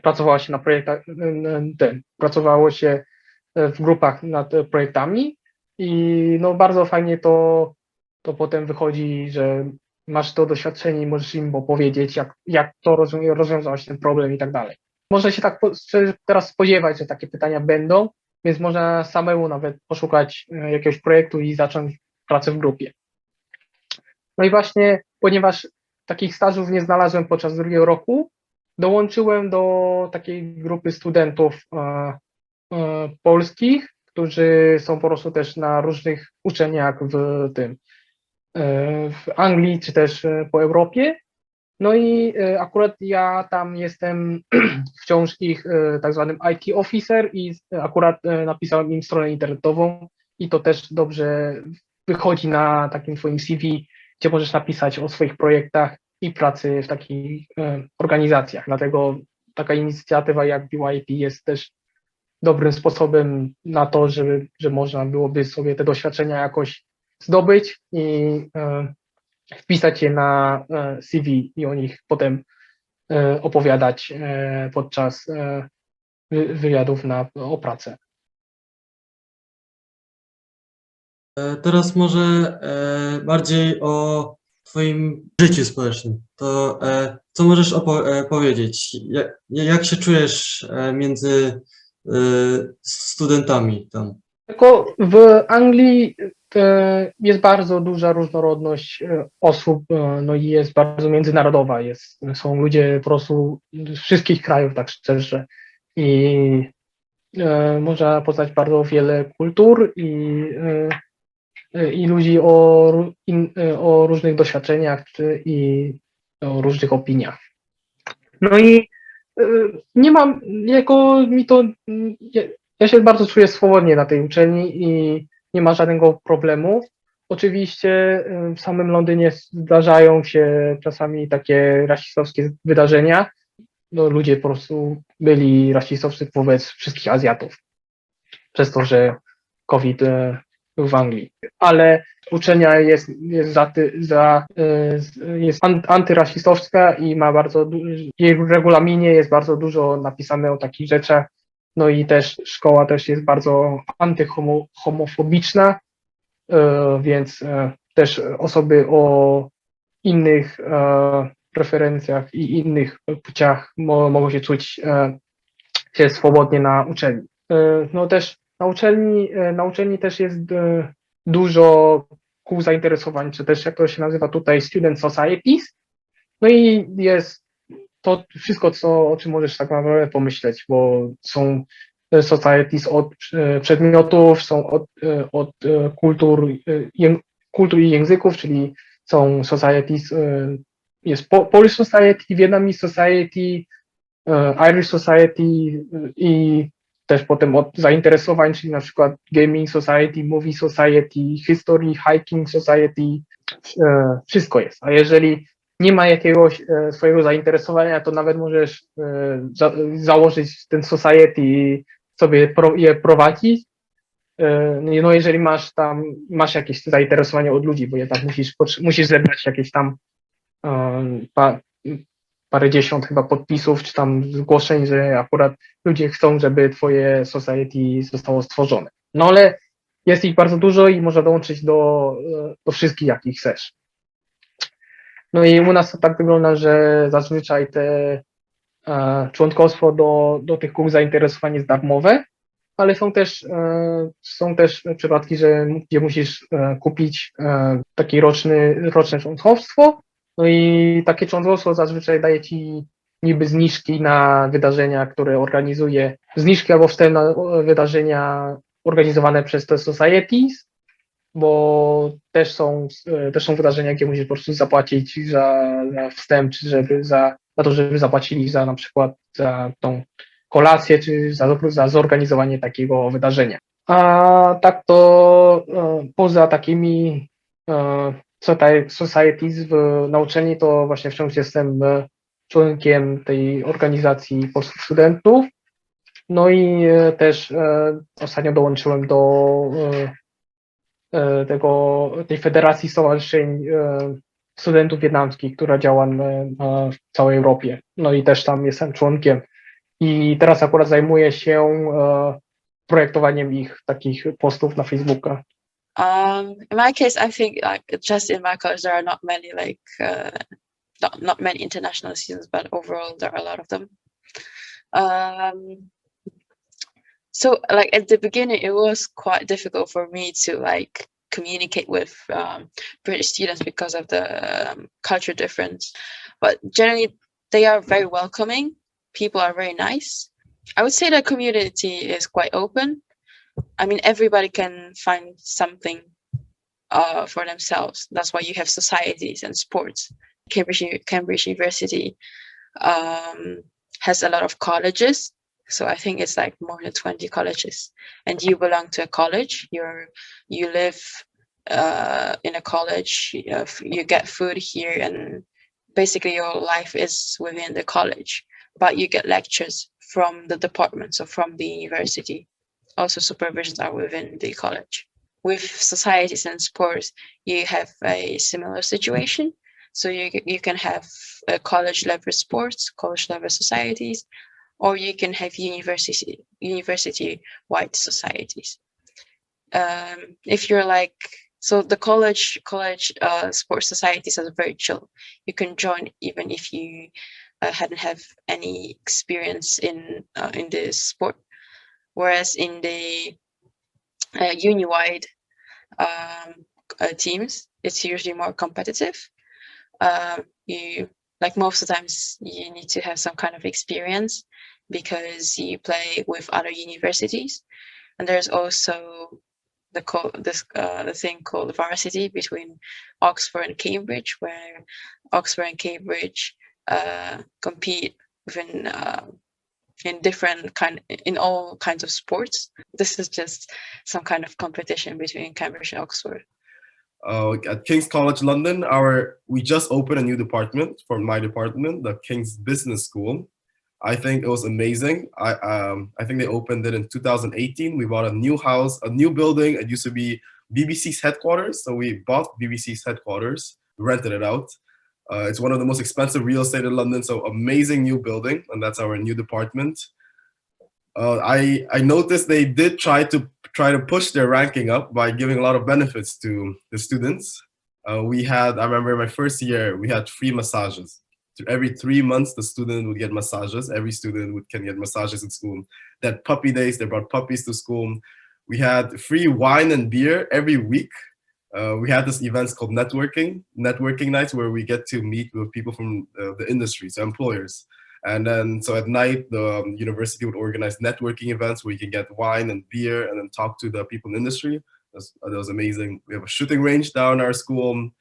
pracowało się na projektach, pracowało się w grupach nad projektami i no bardzo fajnie to potem wychodzi, że masz to doświadczenie i możesz im opowiedzieć, jak to rozwiązałeś ten problem i tak dalej. Można się tak teraz spodziewać, że takie pytania będą, więc można samemu nawet poszukać jakiegoś projektu i zacząć pracę w grupie. No i właśnie, ponieważ takich stażów nie znalazłem podczas drugiego roku, dołączyłem do takiej grupy studentów polskich, którzy są po prostu też na różnych uczelniach w Anglii czy też po Europie. No i akurat ja tam jestem wciąż ich tak zwanym IT officer i akurat napisałem im stronę internetową i to też dobrze wychodzi na takim twoim CV, gdzie możesz napisać o swoich projektach i pracy w takich organizacjach. Dlatego taka inicjatywa jak BYP jest też dobrym sposobem na to, że można byłoby sobie te doświadczenia jakoś zdobyć i wpisać je na CV i o nich potem opowiadać podczas wywiadów o pracę. Teraz może bardziej o twoim życiu społecznym. To co możesz powiedzieć? Jak się czujesz między studentami tam? Tylko w Anglii jest bardzo duża różnorodność osób, no i jest bardzo międzynarodowa. Są ludzie po prostu z wszystkich krajów, tak szczerze. I można poznać bardzo wiele kultur i ludzi o różnych doświadczeniach i o różnych opiniach. No i nie mam, ja się bardzo czuję swobodnie na tej uczelni i nie ma żadnego problemu. Oczywiście w samym Londynie zdarzają się czasami takie rasistowskie wydarzenia. No, ludzie po prostu byli rasistowscy wobec wszystkich Azjatów przez to, że COVID był w Anglii. Ale uczelnia jest antyrasistowska i ma jej regulaminie jest bardzo dużo napisane o takich rzeczach. No i też szkoła też jest bardzo antyhomofobiczna, więc też osoby o innych preferencjach i innych płciach mogą się czuć się swobodnie na uczelni. No też na uczelni też jest dużo kół zainteresowań, czy też jak to się nazywa tutaj student societies. No i jest to wszystko, o czym możesz tak naprawdę pomyśleć, bo są societies od przedmiotów, są od kultur i języków, czyli są societies, jest Polish Society, Vietnamese Society, Irish Society i też potem od zainteresowań, czyli na przykład Gaming Society, Movie Society, History, Hiking Society, wszystko jest. A jeżeli nie ma jakiegoś swojego zainteresowania, to nawet możesz założyć ten society i sobie je prowadzić. No jeżeli masz jakieś zainteresowanie od ludzi, bo jednak musisz zebrać jakieś tam parędziesiąt chyba podpisów, czy tam zgłoszeń, że akurat ludzie chcą, żeby twoje society zostało stworzone. No ale jest ich bardzo dużo i można dołączyć do wszystkich, jakich chcesz. No i u nas to tak wygląda, że zazwyczaj te członkostwo do tych kół zainteresowań jest darmowe, ale są też przypadki, gdzie musisz kupić takie roczne członkostwo. No i takie członkostwo zazwyczaj daje ci niby zniżki na wydarzenia, które organizuje, zniżki albo wstęp na wydarzenia organizowane przez te societies, bo też są wydarzenia, gdzie musisz po prostu zapłacić za wstęp, czy za to, żeby zapłacili za na przykład za tą kolację, czy za zorganizowanie takiego wydarzenia. A tak to poza takimi societies na uczelni, to właśnie wciąż jestem członkiem tej organizacji polskich studentów. No i też ostatnio dołączyłem do tej Federacji Stowarzyszeń Studentów Wietnamskich, która działa w całej Europie. No i też tam jestem członkiem. I teraz akurat zajmuję się projektowaniem ich takich postów na Facebooka. In my case, I think just in my college there are not many not many international students, but overall there are a lot of them. So at the beginning, it was quite difficult for me to communicate with British students because of the culture difference. But generally, they are very welcoming. People are very nice. I would say the community is quite open. I mean, everybody can find something for themselves. That's why you have societies and sports. Cambridge University has a lot of colleges. So I think it's more than 20 colleges, and you belong to a college. You live in a college. You get food here, and basically your life is within the college. But you get lectures from the departments or from the university. Also, supervisions are within the college. With societies and sports, you have a similar situation. So you can have college level sports, college level societies, or you can have university-wide societies. If you're so the college sports societies are very chill. You can join even if you hadn't have any experience in the sport. Whereas in the uni-wide teams, it's usually more competitive. You most of the times you need to have some kind of experience because you play with other universities, and there's also the thing called varsity between Oxford and Cambridge, where Oxford and Cambridge compete in all kinds of sports. This is just some kind of competition between Cambridge and Oxford. At King's College London, we just opened a new department for my department, the King's Business School. I think it was amazing. I think they opened it in 2018. We bought a new house, a new building. It used to be BBC's headquarters, so we bought BBC's headquarters, rented it out. It's one of the most expensive real estate in London, so amazing new building, and that's our new department. I noticed they did try to push their ranking up by giving a lot of benefits to the students. I remember my first year, we had free massages. Every 3 months, the student would get massages. Every student can get massages in school. They had puppy days, they brought puppies to school. We had free wine and beer every week. We had this events called networking nights, where we get to meet with people from the industry, so employers. And then, so at night, the university would organize networking events where you can get wine and beer and then talk to the people in the industry. That was amazing. We have a shooting range down our school.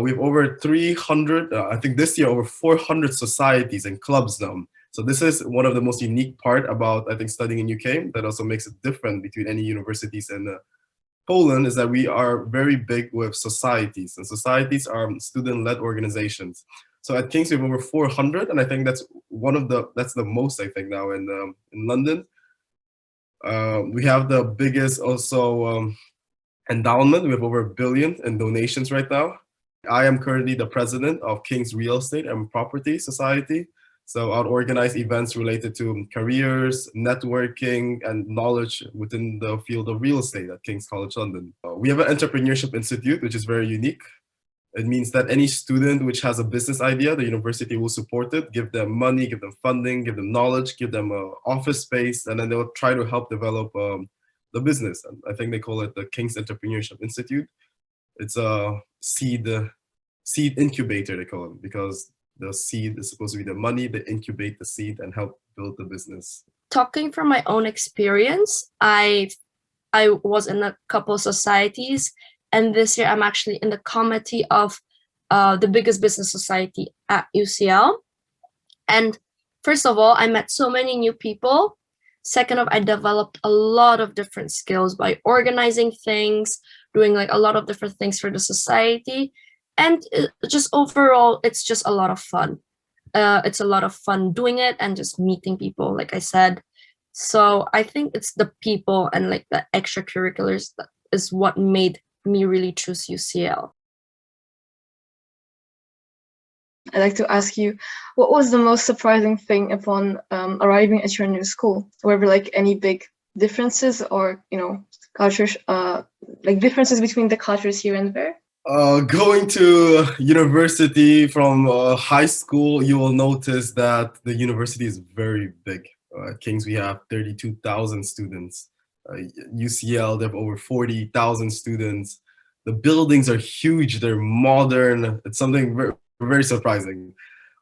We have over 300, I think this year, over 400 societies and clubs now. So this is one of the most unique part about, I think, studying in UK. That also makes it different between any universities Poland is that we are very big with societies, and societies are student-led organizations. So at King's we have over 400, and I think that's the most I think now in London. We have the biggest also endowment. We have over 1 billion in donations right now. I am currently the president of King's Real Estate and Property Society. So I'll organize events related to careers, networking, and knowledge within the field of real estate at King's College London. We have an entrepreneurship institute, which is very unique. It means that any student which has a business idea, the university will support it, give them money, give them funding, give them knowledge, give them an office space, and then they'll try to help develop the business. And I think they call it the King's Entrepreneurship Institute. It's a seed incubator, they call it, because the seed is supposed to be the money, they incubate the seed and help build the business. Talking from my own experience, I was in a couple societies, and this year I'm actually in the committee of the biggest business society at UCL. And first of all, I met so many new people. Second of, I developed a lot of different skills by organizing things, doing like a lot of different things for the society. And just overall, it's just a lot of fun. It's a lot of fun doing it and just meeting people, like I said. So I think it's the people and like the extracurriculars that is what made me really choose UCL. I'd like to ask you, what was the most surprising thing upon arriving at your new school? Were there like any big differences or, cultures, like differences between the cultures here and there? Going to university from high school, you will notice that the university is very big. At King's, we have 32,000 students. UCL, they have over 40,000 students. The buildings are huge. They're modern. It's something very, very surprising.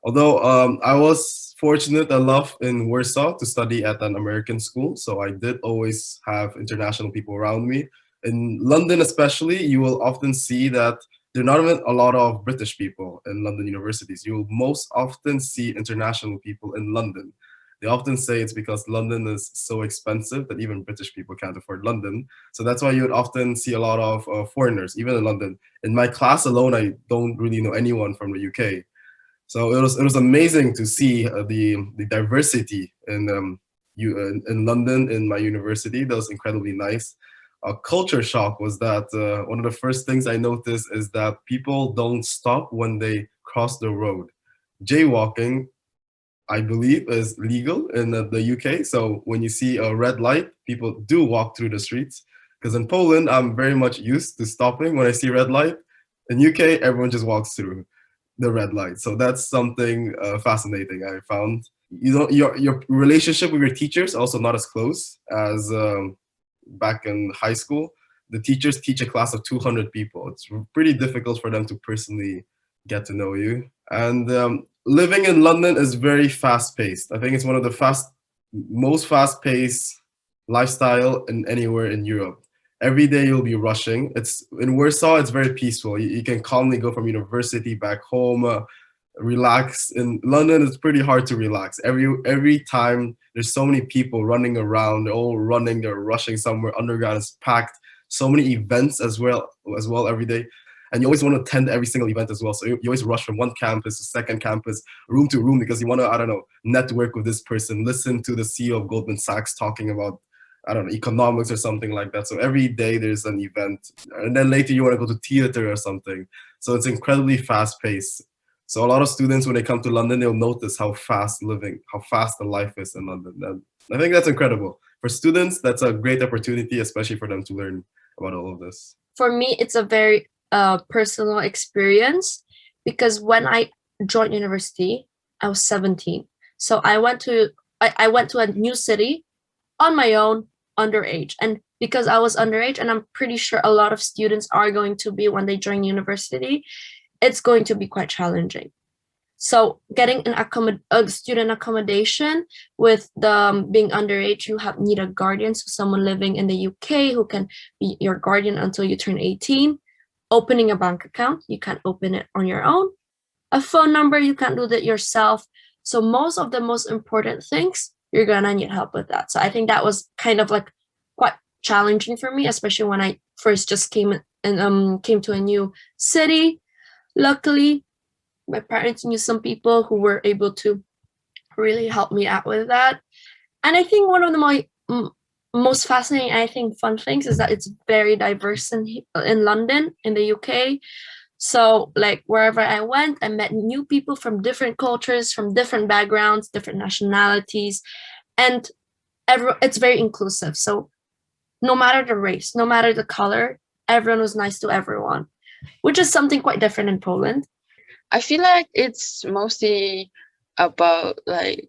Although I was fortunate enough in Warsaw to study at an American school, so I did always have international people around me. In London especially, you will often see that there are not even a lot of British people in London universities. You will most often see international people in London. They often say it's because London is so expensive that even British people can't afford London. So that's why you would often see a lot of foreigners, even in London. In my class alone, I don't really know anyone from the UK. So it was amazing to see the diversity in London in my university. That was incredibly nice. A culture shock was that one of the first things I noticed is that people don't stop when they cross the road. Jaywalking, I believe, is legal in the UK. So when you see a red light, people do walk through the streets. Because in Poland, I'm very much used to stopping when I see red light. In UK, everyone just walks through the red light. So that's something fascinating I found. Your relationship with your teachers also not as close as back in high school. The teachers teach a class of 200 people. It's pretty difficult for them to personally get to know you. And living in London is very fast-paced. I think it's one of the most fast-paced lifestyle in anywhere in Europe. Every day you'll be rushing. In Warsaw, it's very peaceful. You can calmly go from university back home, relax. In London, it's pretty hard to relax. Every time there's so many people running around, they're all running, they're rushing somewhere. Underground is packed. So many events as well every day. And you always want to attend every single event as well. So you always rush from one campus to second campus, room to room, because you want to, network with this person, listen to the CEO of Goldman Sachs talking about, economics or something like that. So every day there's an event. And then later you want to go to theater or something. So it's incredibly fast paced. So a lot of students, when they come to London, they'll notice how fast the life is in London. And I think that's incredible. For students, that's a great opportunity, especially for them to learn about all of this. For me, it's a very personal experience because when I joined university, I was 17. So I went to a new city on my own, underage. And because I was underage, and I'm pretty sure a lot of students are going to be when they join university, it's going to be quite challenging. So getting a student accommodation with being underage, you need a guardian, so someone living in the UK who can be your guardian until you turn 18. Opening a bank account, you can't open it on your own. A phone number, you can't do that yourself. So most of the most important things, you're gonna need help with that. So I think that was kind of like quite challenging for me, especially when I first just came to a new city. Luckily, my parents knew some people who were able to really help me out with that. And I think one of the most fascinating, I think, fun things is that it's very diverse in London, in the UK. So like wherever I went, I met new people from different cultures, from different backgrounds, different nationalities, and it's very inclusive. So no matter the race, no matter the color, everyone was nice to everyone, which is something quite different in Poland. I feel like it's mostly about like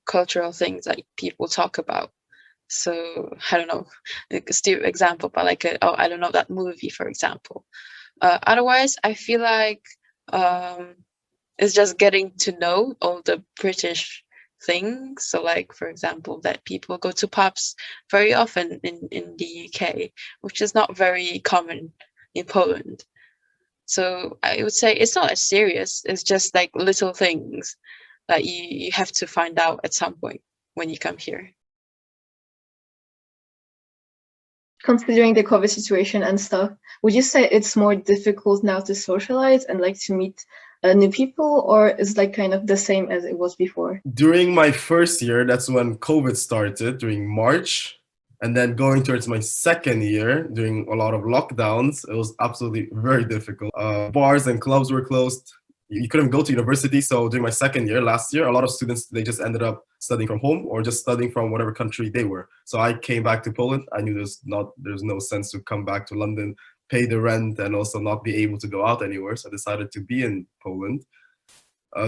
cultural things like people talk about. So I don't know, like a stupid example, but like I don't know, that movie, for example. Otherwise, I feel like it's just getting to know all the British things. So like, for example, that people go to pubs very often in the UK, which is not very common in Poland. So I would say it's not as serious. It's just like little things that you have to find out at some point when you come here. Considering the COVID situation and stuff, would you say it's more difficult now to socialize and like to meet new people, or is like kind of the same as it was before? During my first year, that's when COVID started, during March. And then going towards my second year, during a lot of lockdowns, it was absolutely very difficult. Bars and clubs were closed. You couldn't go to university. So during my second year, last year, a lot of students, they just ended up studying from home or just studying from whatever country they were. So I came back to Poland. I knew there's no sense to come back to London, pay the rent, and also not be able to go out anywhere. So I decided to be in Poland.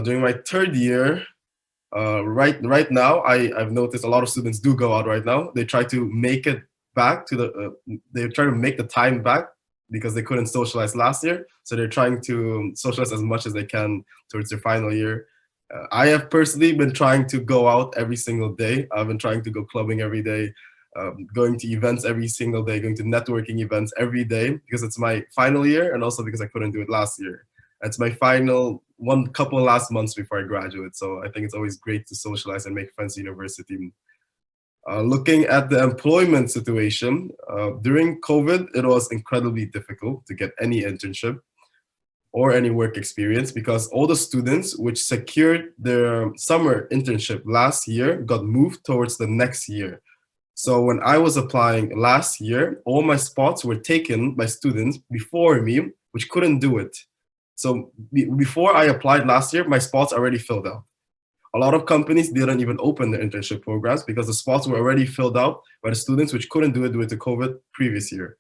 During my third year, right now, I've noticed a lot of students do go out right now. They try to make it back to they try to make the time back because they couldn't socialize last year. So they're trying to socialize as much as they can towards their final year. I have personally been trying to go out every single day. I've been trying to go clubbing every day, going to events every single day, going to networking events every day because it's my final year and also because I couldn't do it last year. It's my final couple last months before I graduate. So I think it's always great to socialize and make friends at university. Looking at the employment situation, during COVID, it was incredibly difficult to get any internship or any work experience because all the students which secured their summer internship last year got moved towards the next year. So when I was applying last year, all my spots were taken by students before me, which couldn't do it. So before I applied last year, my spots already filled out. A lot of companies didn't even open their internship programs because the spots were already filled out by the students which couldn't do it due to COVID previous year.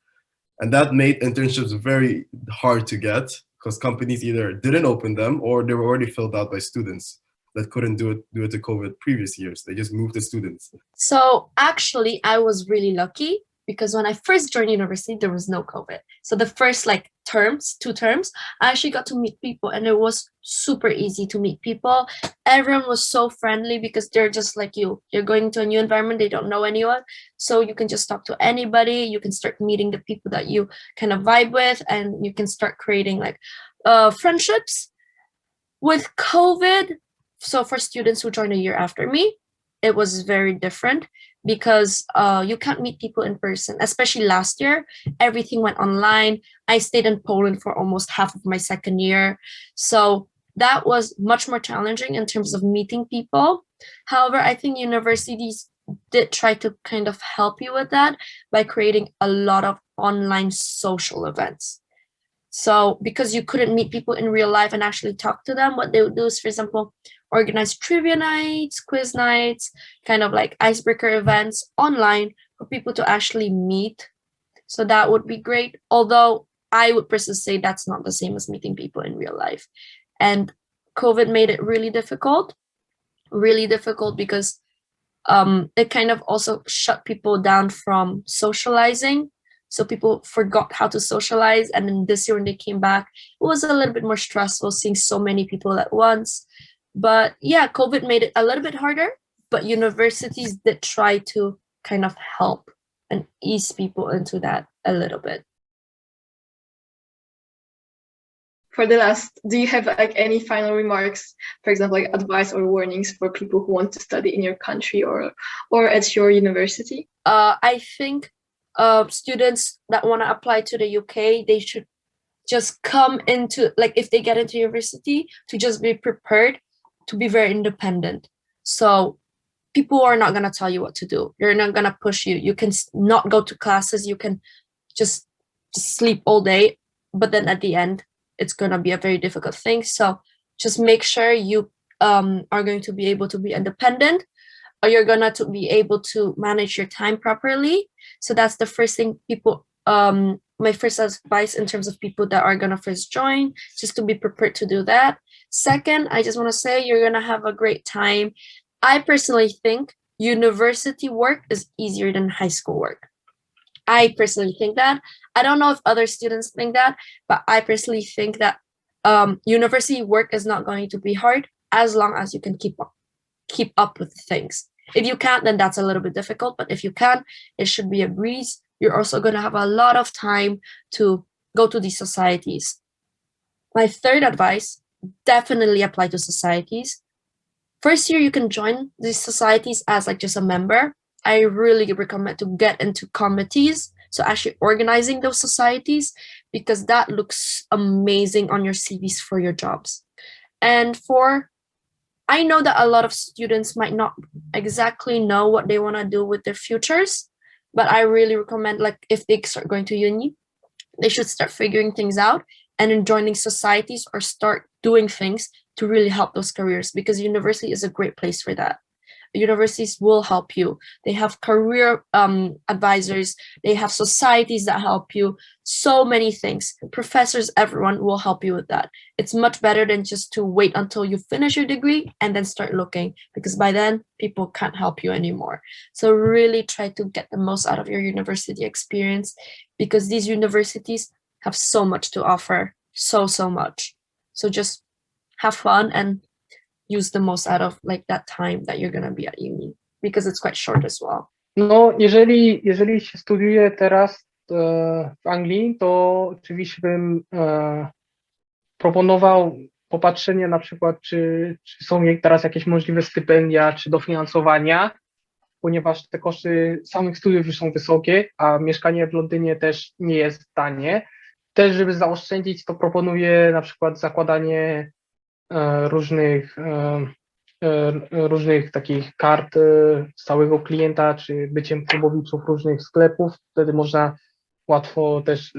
And that made internships very hard to get because companies either didn't open them or they were already filled out by students that couldn't do it due to COVID previous years. They just moved the students. So actually, I was really lucky because when I first joined university, there was no COVID. So the first 2 terms, I actually got to meet people and it was super easy to meet people. Everyone was so friendly because they're just like you. You're going to a new environment, they don't know anyone. So you can just talk to anybody. You can start meeting the people that you kind of vibe with and you can start creating friendships. With COVID, so for students who joined a year after me, it was very different because you can't meet people in person, especially last year. Everything went online. I stayed in Poland for almost half of my second year. So that was much more challenging in terms of meeting people. However, I think universities did try to kind of help you with that by creating a lot of online social events. So because you couldn't meet people in real life and actually talk to them, what they would do is, for example, organize trivia nights, quiz nights, kind of like icebreaker events online for people to actually meet. So that would be great. Although I would personally say that's not the same as meeting people in real life. And COVID made it really difficult because it kind of also shut people down from socializing. So people forgot how to socialize. And then this year when they came back, it was a little bit more stressful seeing so many people at once. But yeah, COVID made it a little bit harder, but universities did try to kind of help and ease people into that a little bit. For the last, do you have any final remarks, for example, advice or warnings for people who want to study in your country or at your university? I think students that want to apply to the UK, they should just come into, like, if they get into university, to just be prepared to be very independent. So people are not going to tell you what to do. You're not going to push you. You can not go to classes. You can just sleep all day. But then at the end, it's going to be a very difficult thing. So just make sure you are going to be able to be independent, or you're going to be able to manage your time properly. So that's the first thing people, my first advice in terms of people that are going to first join, just to be prepared to do that. Second, I just want to say you're going to have a great time. I personally think university work is easier than high school work. I personally think that. I don't know if other students think that, but I personally think that university work is not going to be hard as long as you can keep up with things. If you can't, then that's a little bit difficult. But if you can, it should be a breeze. You're also going to have a lot of time to go to these societies. My third advice, definitely apply to societies. First year, you can join these societies as like just a member. I really recommend to get into committees. So actually organizing those societies, because that looks amazing on your CVs for your jobs. And I know that a lot of students might not exactly know what they want to do with their futures, but I really recommend, like, if they start going to uni, they should start figuring things out and then joining societies or start doing things to really help those careers, because university is a great place for that. Universities will help you. They have career advisors. They have societies that help you. So many things. Professors, everyone will help you with that. It's much better than just to wait until you finish your degree and then start looking, because by then people can't help you anymore. So really try to get the most out of your university experience, because these universities have so much to offer. So much. So just have fun and use the most out of like that time that you're gonna be at uni, because it's quite short as well. No, jeżeli się studiuje teraz w Anglii, to oczywiście bym proponował popatrzenie na przykład, czy są teraz jakieś możliwe stypendia, czy dofinansowania, ponieważ te koszty samych studiów już są wysokie, a mieszkanie w Londynie też nie jest tanie. Też, żeby zaoszczędzić, to proponuję na przykład zakładanie różnych takich kart stałego klienta, czy byciem klubowiczów różnych sklepów. Wtedy można łatwo też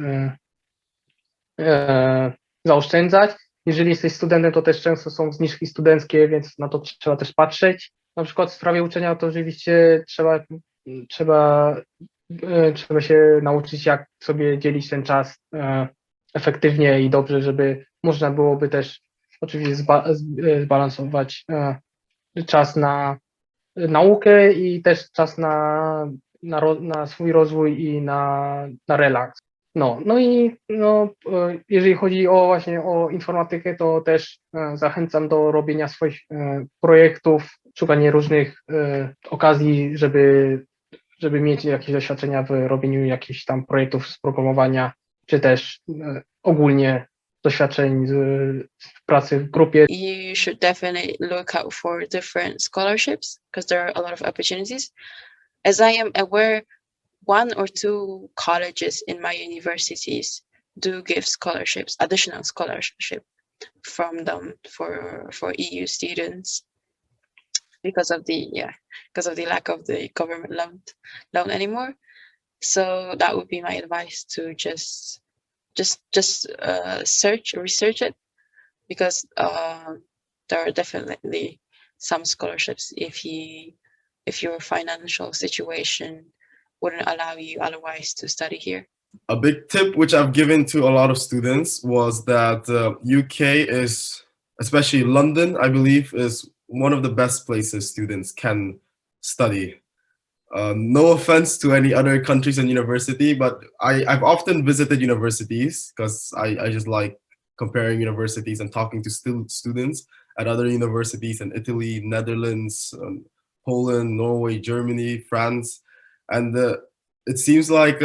zaoszczędzać. Jeżeli jesteś studentem, to też często są zniżki studenckie, więc na to trzeba też patrzeć. Na przykład w sprawie uczenia to oczywiście trzeba się nauczyć, jak sobie dzielić ten czas efektywnie i dobrze, żeby można byłoby też oczywiście zbalansować czas na naukę i też czas na swój rozwój i na relaks. Jeżeli chodzi właśnie o informatykę, to też zachęcam do robienia swoich projektów, szukania różnych okazji, żeby mieć jakieś doświadczenia w robieniu jakichś tam projektów z programowania, czy też ogólnie doświadczeń w pracy w grupie. You should definitely look out for different scholarships, because there are a lot of opportunities. As I am aware, 1 or 2 colleges in my universities do give scholarships, additional scholarship from them for EU students, because of the lack of the government loan anymore. So that would be my advice, to just research it, because there are definitely some scholarships if your financial situation wouldn't allow you otherwise to study here. A big tip which I've given to a lot of students was that UK is, especially London, I believe, is one of the best places students can study. No offense to any other countries and university, but I've often visited universities because I just like comparing universities and talking to students at other universities in Italy, Netherlands, Poland, Norway, Germany, France. And it seems like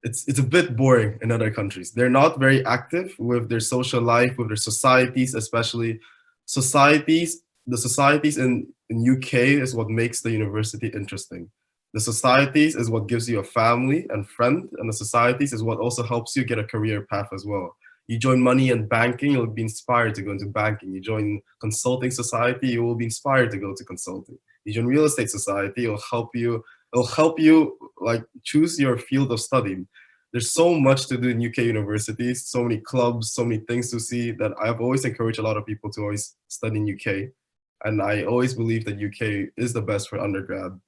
it's a bit boring in other countries. They're not very active with their social life, with their societies, especially societies. The societies in UK is what makes the university interesting. The societies is what gives you a family and friend, and the societies is what also helps you get a career path as well. You join money and banking, you'll be inspired to go into banking. You join consulting society, you will be inspired to go to consulting. You join real estate society, it'll help you like choose your field of study. There's so much to do in UK universities, so many clubs, so many things to see, that I've always encouraged a lot of people to always study in UK. And I always believe that UK is the best for undergrad.